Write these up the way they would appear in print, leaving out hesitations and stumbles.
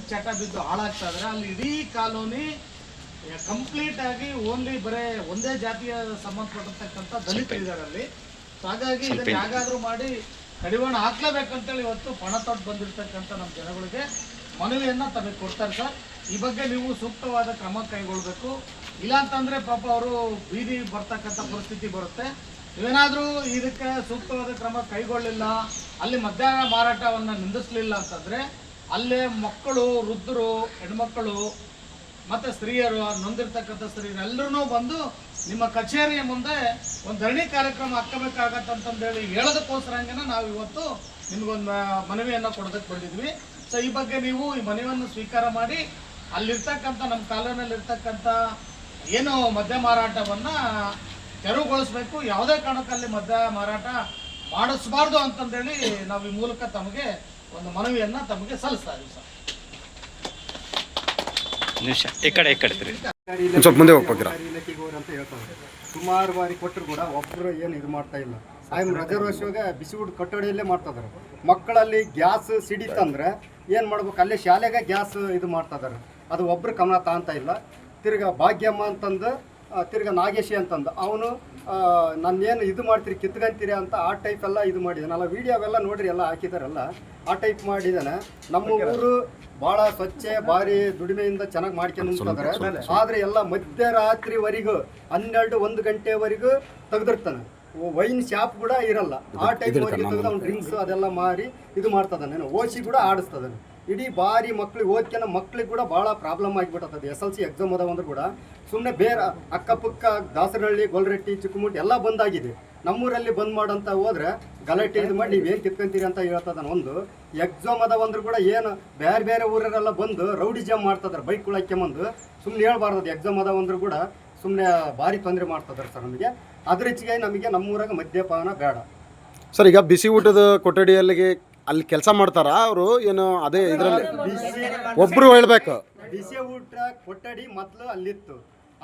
Drugs ಚಟ ಬಿದ್ದು ಹಾಳಾಗ್ತಾ ಇದ್ದಾರೆ. ಅಲ್ಲಿ ಇಡೀ ಕಾಲೋನಿ ಕಂಪ್ಲೀಟ್ ಆಗಿ ಓನ್ಲಿ ಬರೇ ಒಂದೇ ಜಾತಿಯ ಸಂಬಂಧಪಟ್ಟಿರ್ತಕ್ಕಂಥ ದಲಿತರು ಇದ್ದಾರೆ ಅಲ್ಲಿ. ಹಾಗಾಗಿ ಇದನ್ನ ಹೇಗಾದ್ರೂ ಮಾಡಿ ಕಡಿವಾಣ ಹಾಕ್ಲೇಬೇಕಂತೇಳಿ ಇವತ್ತು ಪಣ ತೊಟ್ಟು ಬಂದಿರತಕ್ಕಂಥ ನಮ್ಮ ಜನಗಳಿಗೆ ಮನವಿಯನ್ನ ತಮಗೆ ಕೊಡ್ತಾರೆ ಸರ್. ಈ ಬಗ್ಗೆ ನೀವು ಸೂಕ್ತವಾದ ಕ್ರಮ ಕೈಗೊಳ್ಬೇಕು. ಇಲ್ಲಾಂತಂದ್ರೆ ಪಾಪ ಅವರು ಬೀದಿ ಬರ್ತಕ್ಕಂಥ ಪರಿಸ್ಥಿತಿ ಬರುತ್ತೆ. ನೀವೇನಾದರೂ ಇದಕ್ಕೆ ಸೂಕ್ತವಾದ ಕ್ರಮ ಕೈಗೊಳ್ಳಿಲ್ಲ, ಅಲ್ಲಿ ಮದ್ಯಾಹ್ನ ಮಾರಾಟವನ್ನು ನಿಂದಿಸಲಿಲ್ಲ ಅಂತಂದರೆ ಅಲ್ಲೇ ಮಕ್ಕಳು, ವೃದ್ಧರು, ಹೆಣ್ಮಕ್ಕಳು ಮತ್ತು ಸ್ತ್ರೀಯರು, ನೊಂದಿರ್ತಕ್ಕಂಥ ಸ್ತ್ರೀಯರು ಎಲ್ಲರೂ ಬಂದು ನಿಮ್ಮ ಕಚೇರಿಯ ಮುಂದೆ ಒಂದು ಧರಣಿ ಕಾರ್ಯಕ್ರಮ ಹಾಕಬೇಕಾಗತ್ತಂತಂದೇಳಿ ಹೇಳೋದಕ್ಕೋಸ್ಕರಂಗೆ ನಾವು ಇವತ್ತು ನಿಮಗೊಂದು ಮನವಿಯನ್ನು ಕೊಡೋದಕ್ಕೆ ಬಂದಿದ್ವಿ. ಸೊ ಈ ಬಗ್ಗೆ ನೀವು ಈ ಮನವಿಯನ್ನು ಸ್ವೀಕಾರ ಮಾಡಿ ಅಲ್ಲಿರ್ತಕ್ಕಂಥ ನಮ್ಮ ಕಾಲೋನಿಯಲ್ಲಿರ್ತಕ್ಕಂಥ ಏನು ಮದ್ಯ ಮಾರಾಟವನ್ನು ತೆರವುಗೊಳಿಸಬೇಕು. ಯಾವುದೇ ಕಾರಣಕ್ಕಲ್ಲಿ ಮದ್ಯ ಮಾರಾಟ ಮಾಡಿಸಬಾರ್ದು ಅಂತಂದೇಳಿ ನಾವು ಈ ಮೂಲಕ ತಮಗೆ ಒಂದು ಮನವಿಯನ್ನು ತಮಗೆ ಸಲ್ಲಿಸ್ತಾ ಇದ್ದೀವಿ ಸರ್. ಅಂತ ಹೇಳ್ತಾರೆ. ಸುಮಾರು ಬಾರಿ ಕೊಟ್ಟರು ಕೂಡ ಒಬ್ಬರು ಏನು ಇದು ಮಾಡ್ತಾ ಇಲ್ಲ. ರಿಸರ್ವೇಶನ್ಗೆ ಬಿಸಿಯೂಟ ಕೊಠಡಿಯಲ್ಲೇ ಮಾಡ್ತಾ ಇದ್ದಾರೆ. ಮಕ್ಕಳಲ್ಲಿ ಗ್ಯಾಸ್ ಸಿಡಿತಂದ್ರೆ ಏನು ಮಾಡ್ಬೇಕು, ಅಲ್ಲೇ ಶಾಲೆಗೆ ಗ್ಯಾಸ್ ಇದು ಮಾಡ್ತಾ ಇದ್ದಾರೆ. ಅದು ಒಬ್ಬರು ಗಮನ ತಾಂತ ಇಲ್ಲ. ತಿರ್ಗಾ ಭಾಗ್ಯಮ್ಮ ಅಂತಂದು, ತಿರ್ಗಾ ನಾಗೇಶಿ ಅಂತಂದು ಅವನು ನಾನೇನು ಇದು ಮಾಡ್ತೀರಿ ಕಿತ್ಕೊಂತೀರಿ ಅಂತ ಆ ಟೈಪ್ ಎಲ್ಲ ಇದು ಮಾಡಿದ್ದಾನಲ್ಲ. ವೀಡಿಯೋವೆಲ್ಲ ನೋಡ್ರಿ, ಎಲ್ಲ ಹಾಕಿದಾರಲ್ಲ, ಆ ಟೈಪ್ ಮಾಡಿದ್ದಾನೆ. ನಮ್ಮ ಊರು ಭಾಳ ಸ್ವಚ್ಛ, ಭಾರಿ ದುಡಿಮೆಯಿಂದ ಚೆನ್ನಾಗಿ ಮಾಡ್ಕೊಂಡು ನಿಂತಿದ್ದಾರೆ. ಆದರೆ ಎಲ್ಲ ಮಧ್ಯರಾತ್ರಿವರೆಗೂ 12-1 ಗಂಟೆವರೆಗೂ ತೆಗೆದಿರ್ತಾನೆ. ವೈನ್ ಶಾಪ್ ಕೂಡ ಇರಲ್ಲ. ಆ ಟೈಪ್ ತೆಗೆದು ಅವ್ನು ಡ್ರಿಂಕ್ಸ್ ಅದೆಲ್ಲ ಮಾರಿ ಇದು ಮಾಡ್ತದಾನೆ. ಓಸಿ ಕೂಡ ಆಡಿಸ್ತದಾನೆ. ಇಡೀ ಬಾರಿ ಮಕ್ಳಿಗೆ ಓದ್ಕೊಂಡು ಮಕ್ಳಿಗೆ ಕೂಡ ಭಾಳ ಪ್ರಾಬ್ಲಮ್ ಆಗಿಬಿಟ್ಟದ. SLC ಎಕ್ಸಾಮ್ ಅದಾವಂದ್ರೆ ಕೂಡ ಸುಮ್ಮನೆ ಬೇರೆ ಅಕ್ಕಪಕ್ಕ ದಾಸರಹಳ್ಳಿ, ಗೊಲ್ರೆಟ್ಟಿ, ಚಿಕ್ಕಮುಟ್ಟಿ ಎಲ್ಲ ಬಂದಾಗಿದೆ. ನಮ್ಮೂರಲ್ಲಿ ಬಂದ್ ಮಾಡಂತ ಹೋದ್ರೆ ಗಲಾಟೆ ಇದು ಮಾಡಿ ನೀವೇನು ಕಿತ್ಕೊಂತೀರಿ ಅಂತ ಹೇಳ್ತದಾನ. ಒಂದು ಎಕ್ಸಾಮ್ ಅದಾವಂದ್ರೆ ಕೂಡ ಏನು ಬೇರೆ ಬೇರೆ ಊರರೆಲ್ಲ ಬಂದು ರೌಡಿ ಜಾಮ್ ಮಾಡ್ತಿದ್ದಾರೆ. ಬೈಕ್ಗಳು ಹಾಕ್ಯಂಬಂದು ಸುಮ್ಮನೆ ಹೇಳ್ಬಾರ್ದು. ಎಕ್ಸಾಮ್ ಅದಾವಂದ್ರೆ ಕೂಡ ಸುಮ್ಮನೆ ಭಾರಿ ತೊಂದರೆ ಮಾಡ್ತಿದ್ದಾರೆ ಸರ್ ನಮಗೆ. ಅದ್ರ ಹೆಚ್ಚಿಗೆ ನಮಗೆ ನಮ್ಮೂರಾಗ ಮದ್ಯಪಾನ ಬೇಡ ಸರ್. ಈಗ ಬಿಸಿ ಊಟದ ಕೊಠಡಿಯಲ್ಲಿಗೆ ಅಲ್ಲಿ ಕೆಲಸ ಮಾಡ್ತಾರ ಅವರು ಏನು? ಅದೇ ಇದರಲ್ಲಿ ಒಬ್ರು ಹೇಳ್ಬೇಕು. ಬಿಸಿ ಊಟ ಕೊಠಡಿ ಮೊದಲು ಅಲ್ಲಿತ್ತು.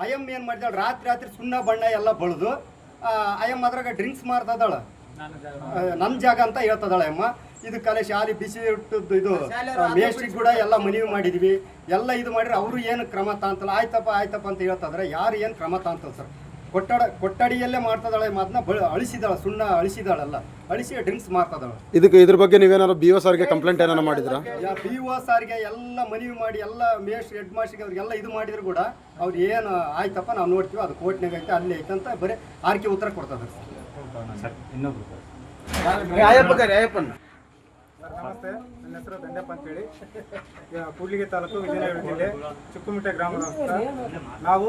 ಅಯ್ಯಮ್ಮ ಏನು ಮಾಡಿದಾಳೆ, ರಾತ್ರಿ ಸುಣ್ಣ ಬಣ್ಣ ಎಲ್ಲ ಬಳ್ದು ಅಯ್ಯಮ್ಮ ಅದ್ರಾಗ ಡ್ರಿಂಕ್ಸ್ ಮಾಡ್ತದಾಳ. ನನ್ನ ಜಾಗ ಅಂತ ಹೇಳ್ತದಾಳ ಅಮ್ಮ. ಇದು ಕಲೆ ಶಾಲೆ ಬಿಸಿ ಊಟದ್ದು ಇದು ಮೇಸ್ಟ್ರಿಗೆ ಕೂಡ ಎಲ್ಲ ಮನವಿ ಮಾಡಿದ್ವಿ. ಎಲ್ಲ ಇದು ಮಾಡಿದ್ರೆ ಅವರು ಏನು ಕ್ರಮ ತಾಂತಲ್ಲ. ಆಯ್ತಪ್ಪ ಅಂತ ಹೇಳ್ತದ್ರೆ ಯಾರು ಏನು ಕ್ರಮ ತಾಂತಲ್ಲ ಸರ್. ಕೊಠಡಿಯಲ್ಲೇ ಮಾಡ್ತದಾಳೆ. ಅದನ್ನ ಅಳಿಸಿದಾಳ, ಸುಣ್ಣ ಅಳಿಸಿದಾಳಲ್ಲ, ಅಳಿಸಿ ಡ್ರಿಂಕ್ಸ್ ಮಾಡ್ತದಾಳ. ಇದ್ರ ಬಗ್ಗೆ ನೀವೇನಾದ್ರು BO ಸರ್ಗೆ ಕಂಪ್ಲೇಂಟ್ ಏನಾರು ಮಾಡಿದ್ರಾ? BO ಸರ್ಗೆ ಎಲ್ಲ ಮನವಿ ಮಾಡಿ ಎಲ್ಲ ಮೇಸ್ಟ್ ಹೆಡ್ ಮಾಸ್ಟರ್ಗೆ ಅವ್ರಿಗೆಲ್ಲ ಇದು ಮಾಡಿದ್ರು ಕೂಡ ಅವ್ರು ಏನು ಆಯ್ತಪ್ಪ ನಾವು ನೋಡ್ತೀವಿ, ಅದು ಕೋರ್ಟ್ನಾಗ ಐತೆ ಅಲ್ಲಿ ಐತೆ ಅಂತ ಬರೀ ಆರ್ಕೆ ಉತ್ತರ ಕೊಡ್ತದ ಸರ್. ನಮಸ್ತೆ, ನನ್ನ ಹೆಸರು ದಂಡಪ್ಪ ಅಂತೇಳಿ, ಕೂಡ್ಲಿಗಿ ತಾಲೂಕು, ವಿಜಯನಗರ ಜಿಲ್ಲೆ, ಚಿಕ್ಕಮುಟ್ಟೆ ಗ್ರಾಮದ. ನಾವು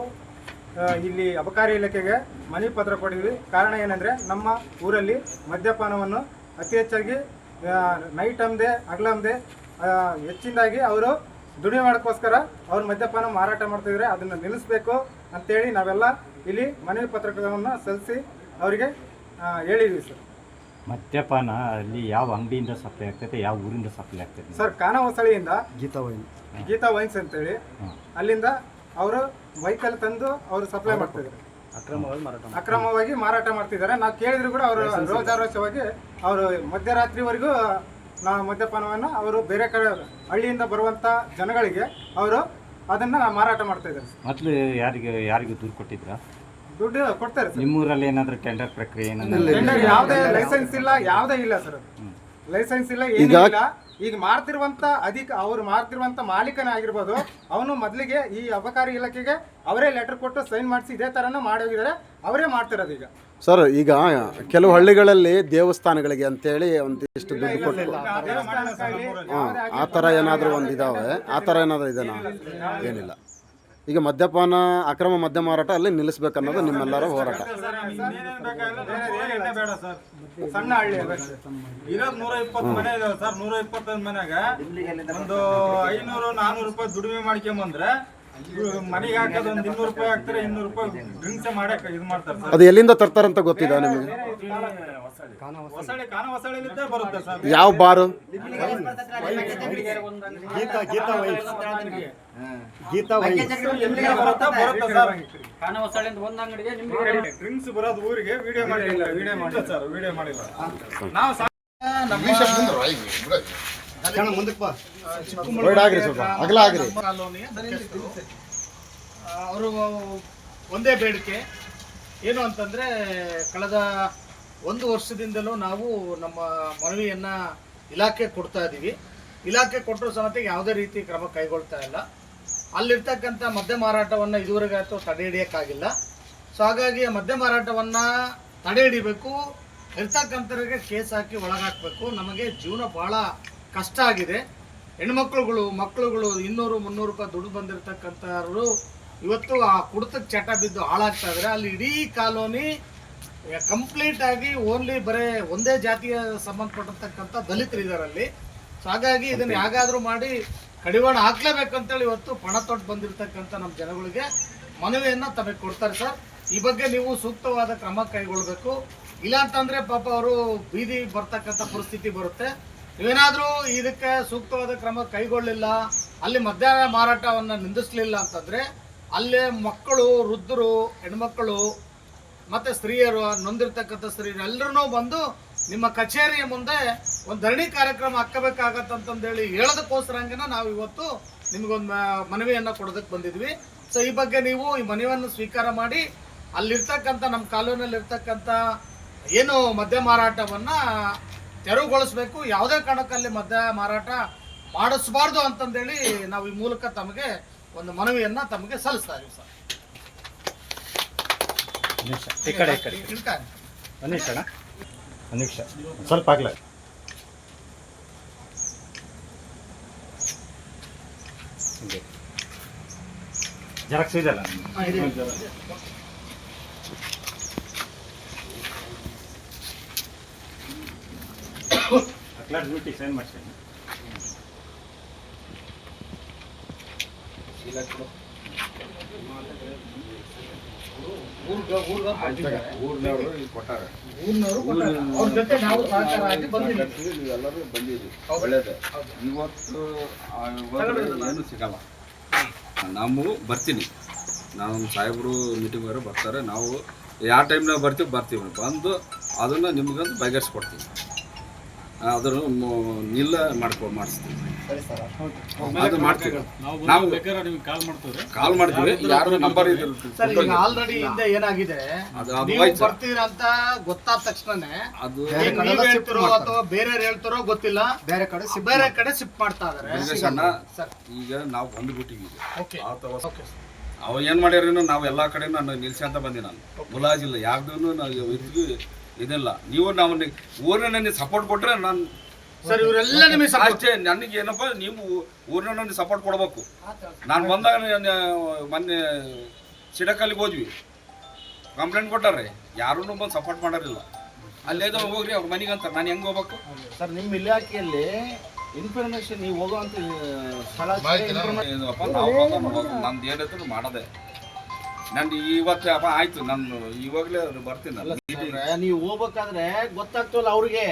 ಇಲ್ಲಿ ಅಬಕಾರಿ ಇಲಾಖೆಗೆ ಮನವಿ ಪತ್ರ ಕೊಟ್ಟಿದ್ವಿ. ಕಾರಣ ಏನಂದರೆ ನಮ್ಮ ಊರಲ್ಲಿ ಮದ್ಯಪಾನವನ್ನು ಅತಿ ಹೆಚ್ಚಾಗಿ ನೈಟ್ ಅಂದೆ ಹಗಲಂದೆ ಹೆಚ್ಚಿನದಾಗಿ ಅವರು ದುಡಿಮೆ ಮಾಡೋಕ್ಕೋಸ್ಕರ ಅವ್ರು ಮದ್ಯಪಾನ ಮಾರಾಟ ಮಾಡ್ತಿದ್ರೆ ಅದನ್ನು ನಿಲ್ಲಿಸಬೇಕು ಅಂತೇಳಿ ನಾವೆಲ್ಲ ಇಲ್ಲಿ ಮನವಿ ಪತ್ರವನ್ನು ಸಲ್ಲಿಸಿ ಅವರಿಗೆ ಹೇಳಿದ್ವಿ ಸರ್. ಮದ್ಯಪಾನ ಅಲ್ಲಿ ಯಾವ ಅಂಗಡಿಯಿಂದ ಸಪ್ಲೈ ಆಗ್ತೈತೆ, ಯಾವ ಊರಿಂದ ಸಪ್ಲೈ ಆಗ್ತೈತೆ ಸರ್? ಖಾನಾವಸಳಿಯಿಂದ ಗೀತಾ ವೈನ್ಸ್ ಅಂತೇಳಿ ಅಲ್ಲಿಂದ ಅವರು ವೆಹಿಕಲ್ ತಂದು ಅವರು ಸಪ್ಲೈ ಮಾಡ್ತಿದ್ದಾರೆ. ಅಕ್ರಮವಾಗಿ ಮಾರಾಟ ಮಾಡ್ತಿದ್ದಾರೆ. ನಾವು ಕೇಳಿದ್ರು ಕೂಡ ಅವರು ರೋಜಾರೋಷವಾಗಿ ಅವರು ಮಧ್ಯರಾತ್ರಿವರೆಗೂ ನಾವು ಮದ್ಯಪಾನವನ್ನು ಅವರು ಬೇರೆ ಕಡೆ ಹಳ್ಳಿಯಿಂದ ಬರುವಂಥ ಜನಗಳಿಗೆ ಅವರು ಅದನ್ನು ಮಾರಾಟ ಮಾಡ್ತಾ ಇದ್ದಾರೆ. ಮೊದಲು ಯಾರಿಗೆ ದೂರು ಕೊಟ್ಟಿದ್ರಾ? ದುಡ್ಡು ಕೊಡ್ತಾರೆ ಸರ್. ನಿಮ್ಮೂರಲ್ಲಿ ಏನಾದರೂ ಟೆಂಡರ್ ಪ್ರಕ್ರಿಯೆ ಯಾವುದೇ ಲೈಸೆನ್ಸ್ ಇಲ್ಲ, ಯಾವುದೇ ಇಲ್ಲ ಸರ್. ಲೈಸೆನ್ಸ್ ಇಲ್ಲ, ಏನಿಲ್ಲ. ಈಗ ಮಾಡ್ತಿರುವಂತ ಅವ್ರು ಮಾಡ್ತಿರುವಂತ ಮಾಲೀಕನೇ ಆಗಿರ್ಬೋದು, ಅವನು ಮೊದಲಿಗೆ ಈ ಅಬಕಾರಿ ಇಲಾಖೆಗೆ ಅವರೇ ಲೆಟರ್ ಕೊಟ್ಟು ಸೈನ್ ಮಾಡಿಸಿ ಇದೇ ತರನ ಮಾಡೋಗಿದ್ದಾರೆ. ಅವರೇ ಮಾಡ್ತಿರೋದು ಈಗ ಸರ್. ಈಗ ಕೆಲವು ಹಳ್ಳಿಗಳಲ್ಲಿ ದೇವಸ್ಥಾನಗಳಿಗೆ ಅಂತೇಳಿ ಒಂದಿಷ್ಟು ದುಡ್ಡು ಕೊಟ್ಟು ಆ ಥರ ಏನಾದರೂ ಒಂದಿದಾವೆ, ಆ ಥರ ಏನಾದರೂ ಇದೆನಾ? ಏನಿಲ್ಲ. ಈಗ ಮದ್ಯಪಾನ, ಅಕ್ರಮ ಮದ್ಯ ಮಾರಾಟ ಅಲ್ಲಿ ನಿಲ್ಲಿಸ್ಬೇಕನ್ನೋದು ನಿಮ್ಮೆಲ್ಲರ ಹೋರಾಟ. ಸಣ್ಣ ಹಳ್ಳಿ ಇರೋದು 120 ಮನೆ ಇದಾವೆ ಸರ್. 125 ಮನೆಯಾಗ ಒಂದು 500-400 ರೂಪಾಯಿ ದುಡಿಮೆ ಮಾಡ್ಕೊಂಬಂದ್ರೆ ಮನೆಗೆ ಹಾಕೋದು ಒಂದು 200 ರೂಪಾಯಿ ಹಾಕ್ತಾರೆ. 200 ರೂಪಾಯಿ ಡ್ರಿಂಕ್ಸ್ ಮಾಡಕ್ಕೆ ಇದು ಮಾಡ್ತಾರೆ ಸರ್. ಅದು ಎಲ್ಲಿಂದ ತರ್ತಾರಂತ ಗೊತ್ತಿದೆ ನಿಮಗೆ? ಖಾನಾವಸಳಿಲಿದ್ದ ಬರುತ್ತೆ ಸರ್. ಯಾವ ಬಾರು? ಗೀತಾ ಡ್ರಿಂಕ್ಸ್ ಬರೋದು ಊರಿಗೆ ವಿಡಿಯೋ ಮಾಡಿಲ್ಲ ಸರ್. ವಿಡಿಯೋ ಮಾಡಿಲ್ಲ ನಾವು ಕಣ ಮುಂದಕ್ಕೆ ಬಾ. Wide ಆಗ್ರಿ ಸ್ವಲ್ಪ, ಅಗಲ ಆಗ್ರಿ. ಕಾಲೋನಿಯ ಅವರು ಒಂದೇ ಬೇಡಿಕೆ ಏನು ಅಂತಂದ್ರೆ ಕಳೆದ 1 ವರ್ಷದಿಂದಲೂ ನಾವು ನಮ್ಮ ಮನವಿಯನ್ನ ಇಲಾಖೆ ಕೊಡ್ತಾ ಇದ್ದೀವಿ. ಇಲಾಖೆ ಕೊಟ್ಟರು ಸಮೇತ ಯಾವುದೇ ರೀತಿ ಕ್ರಮ ಕೈಗೊಳ್ತಾ ಇಲ್ಲ. ಅಲ್ಲಿರ್ತಕ್ಕಂಥ ಮದ್ಯ ಮಾರಾಟವನ್ನು ಇದುವರೆಗೆ ಆಯಿತು ತಡೆ ಹಿಡಿಯೋಕ್ಕಾಗಿಲ್ಲ. ಸೊ ಹಾಗಾಗಿ ಆ ಮದ್ಯ ಮಾರಾಟವನ್ನು ತಡೆ ಹಿಡಿಬೇಕು, ಇರ್ತಕ್ಕಂಥವ್ರಿಗೆ ಕೇಸ್ ಹಾಕಿ ಒಳಗಾಕಬೇಕು. ನಮಗೆ ಜೀವನ ಭಾಳ ಕಷ್ಟ ಆಗಿದೆ. ಹೆಣ್ಮಕ್ಳುಗಳು ಮಕ್ಕಳುಗಳು 200-300 ರೂಪಾಯಿ ದುಡ್ಡು ಬಂದಿರತಕ್ಕಂಥವ್ರು ಇವತ್ತು ಆ ಕುಡಿತಕ್ಕೆ ಚಟ ಬಿದ್ದು ಹಾಳಾಗ್ತಾ ಇದ್ದಾರೆ. ಅಲ್ಲಿ ಇಡೀ ಕಾಲೋನಿ ಕಂಪ್ಲೀಟ್ ಆಗಿ ಓನ್ಲಿ ಬರೇ ಒಂದೇ ಜಾತಿಯ ಸಂಬಂಧಪಟ್ಟಿರ್ತಕ್ಕಂಥ ದಲಿತರಿದ್ದಾರೆ ಅಲ್ಲಿ. ಸೊ ಹಾಗಾಗಿ ಇದನ್ನು ಹೇಗಾದರೂ ಮಾಡಿ ಕಡಿವಾಣ ಹಾಕ್ಲೇಬೇಕಂತೇಳಿ ಇವತ್ತು ಪಣ ತೊಟ್ಟು ಬಂದಿರತಕ್ಕಂಥ ನಮ್ಮ ಜನಗಳಿಗೆ ಮನವಿಯನ್ನು ತಮಗೆ ಕೊಡ್ತಾರೆ ಸರ್. ಈ ಬಗ್ಗೆ ನೀವು ಸೂಕ್ತವಾದ ಕ್ರಮ ಕೈಗೊಳ್ಳಬೇಕು. ಇಲ್ಲ ಅಂತಂದರೆ ಪಾಪ ಅವರು ಬೀದಿ ಬರ್ತಕ್ಕಂಥ ಪರಿಸ್ಥಿತಿ ಬರುತ್ತೆ. ನೀವೇನಾದರೂ ಇದಕ್ಕೆ ಸೂಕ್ತವಾದ ಕ್ರಮ ಕೈಗೊಳ್ಳಿಲ್ಲ, ಅಲ್ಲಿ ಮದ್ಯ ಮಾರಾಟವನ್ನು ನಿಂದಿಸಲಿಲ್ಲ ಅಂತಂದರೆ ಅಲ್ಲೇ ಮಕ್ಕಳು, ವೃದ್ಧರು, ಹೆಣ್ಮಕ್ಕಳು ಮತ್ತು ಸ್ತ್ರೀಯರು, ನೊಂದಿರ್ತಕ್ಕಂಥ ಸ್ತ್ರೀಯರು ಎಲ್ಲರೂ ಬಂದು ನಿಮ್ಮ ಕಚೇರಿಯ ಮುಂದೆ ಒಂದು ಧರಣಿ ಕಾರ್ಯಕ್ರಮ ಹಾಕಬೇಕಾಗತ್ತಂತಂದೇಳಿ ಹೇಳೋದಕ್ಕೋಸ್ಕರಂಗೆ ನಾವು ಇವತ್ತು ನಿಮಗೊಂದು ಮನವಿಯನ್ನು ಕೊಡೋದಕ್ಕೆ ಬಂದಿದ್ವಿ. ಸೊ ಈ ಬಗ್ಗೆ ನೀವು ಈ ಮನವಿಯನ್ನು ಸ್ವೀಕಾರ ಮಾಡಿ ಅಲ್ಲಿರ್ತಕ್ಕಂಥ ನಮ್ಮ ಕಾಲೋನಿಯಲ್ಲಿರ್ತಕ್ಕಂಥ ಏನು ಮದ್ಯ ಮಾರಾಟವನ್ನು ತೆರವುಗೊಳಿಸಬೇಕು. ಯಾವುದೇ ಕಾರಣಕ್ಕಲ್ಲಿ ಮದ್ಯ ಮಾರಾಟ ಮಾಡಿಸಬಾರ್ದು ಅಂತಂದೇಳಿ ನಾವು ಈ ಮೂಲಕ ತಮಗೆ ಒಂದು ಮನವಿಯನ್ನು ತಮಗೆ ಸಲ್ಲಿಸ್ತಾ ಇದ್ದೀವಿ ಸರ್. ಈ ಕಡೆ ಒಂದು ನಿಮಿಷ ಸ್ವಲ್ಪ ಆಗ್ಲ ಜೆರಾಕ್ಸ್ ಇದೆಯಲ್ಲ ಅಕ್ಲಾಡ್ ಡ್ಯೂಟಿ ಸೈನ್ ಮಾಡ್ತೀನಿ. ಅವ್ರ ಜೊತೆ ನಾವು ಸಹಕಾರ ಆಗಿ ಬಂದಿದ್ದೀವಿ. ಎಲ್ಲರೂ ಬಂದಿರಿ, ಒಳ್ಳೇದೇ. ಇವತ್ತು ಏನು ಸಿಗಲ್ಲ. ನಾವು ಬರ್ತೀನಿ, ನಾವು ಸಾಹೇಬರು ಮೀಟಿಂಗ್ ಅವರು ಬರ್ತಾರೆ. ನಾವು ಯಾವ ಟೈಮ್ನಾಗ ಬರ್ತೀವಿ ಬಂದು ಅದನ್ನು ನಿಮ್ಗಂತ ಬಗೆಹರಿಸ್ಕೊಡ್ತೀವಿ. ಅದನ್ನು ಮಾಡಿಸ್ತೀವಿ. ಅದು ಮಾಡ್ತೀವಿ. ನಾವು ಕಾಲ್ ಮಾಡ್ತೀವಿ. ಯಾರು ನಂಬರ್ ಸರ್ ಈಗ ಆಲ್ರೆಡಿ ಹಿಂದೆ ಏನಾಗಿದೆ, ನೀವು ಬರ್ತೀರಂತ ಗೊತ್ತಾದ ತಕ್ಷಣನೇ ಅದು ನೀವ್ ಹೇಳ್ತಿರೋ ಅಥವಾ ಬೇರೆ ಹೇಳ್ತಿರೋ ಗೊತ್ತಿಲ್ಲ, ಬೇರೆ ಕಡೆ ಶಿಫ್ಟ್ ಮಾಡ್ತಾ ಇದಾರೆ. ಈಗ ನಾವು ಬಂದ್ಬಿಟ್ಟಿವಿ. ಓಕೆ ಓಕೆ ಅವ ಏನ್ ಮಾಡ್ಯಾರೇನೋ ನಾವು ಎಲ್ಲಾ ಕಡೆ ನಾನು ನಿಲ್ಸಿ ಅಂತ ಬಂದಿ. ನಾನು ಮುಲಾಜಿಲ್ಲ, ಯಾವ್ದೂ ನಾವು ಇದಿಲ್ಲ. ನೀವು ನಾವು ಊರಿನ ಸಪೋರ್ಟ್ ಕೊಟ್ರೆ ನಾನು ಸರ್ ಇವರೆಲ್ಲ ನಿಮಗೆ ಅಷ್ಟೇ. ನನಗೆ ಏನಪ್ಪ, ನೀವು ಊರಿನ ಸಪೋರ್ಟ್ ಕೊಡ್ಬೇಕು. ನಾನು ಬಂದಾಗ ಮೊನ್ನೆ ಸಿಡಕಲ್ಲಿಗೆ ಹೋದ್ವಿ, ಕಂಪ್ಲೇಂಟ್ ಕೊಟ್ಟಾರೆ, ಯಾರೂ ಬಂದು ಸಪೋರ್ಟ್ ಮಾಡೋರಿಲ್ಲ. ಅಲ್ಲೇದೋ ಹೋಗ್ರಿ ಅವ್ರ ಮನೆಗೆ ಅಂತ ನಾನು ಹೆಂಗೆ ಹೋಗ್ಬೇಕು ಸರ್? ನಿಮ್ಮ ಇಲಾಖೆಯಲ್ಲಿ ಇನ್ಫಾರ್ಮೇಶನ್ ನೀವು ಹೋಗುವಂತ ಸ್ಥಳ ನಂದು ಏನೈತೆ ಮಾಡೋದೆ. ನಾನು ಇವತ್ತು ಅಪ್ಪ ಆಯ್ತು, ನಾನು ಇವಾಗಲೇ ಬರ್ತೀನಿ. ನೀವು ಹೋಗ್ಬೇಕಾದ್ರೆ ಗೊತ್ತಾಗ್ತಲ್ಲ ಅವ್ರಿಗೆ.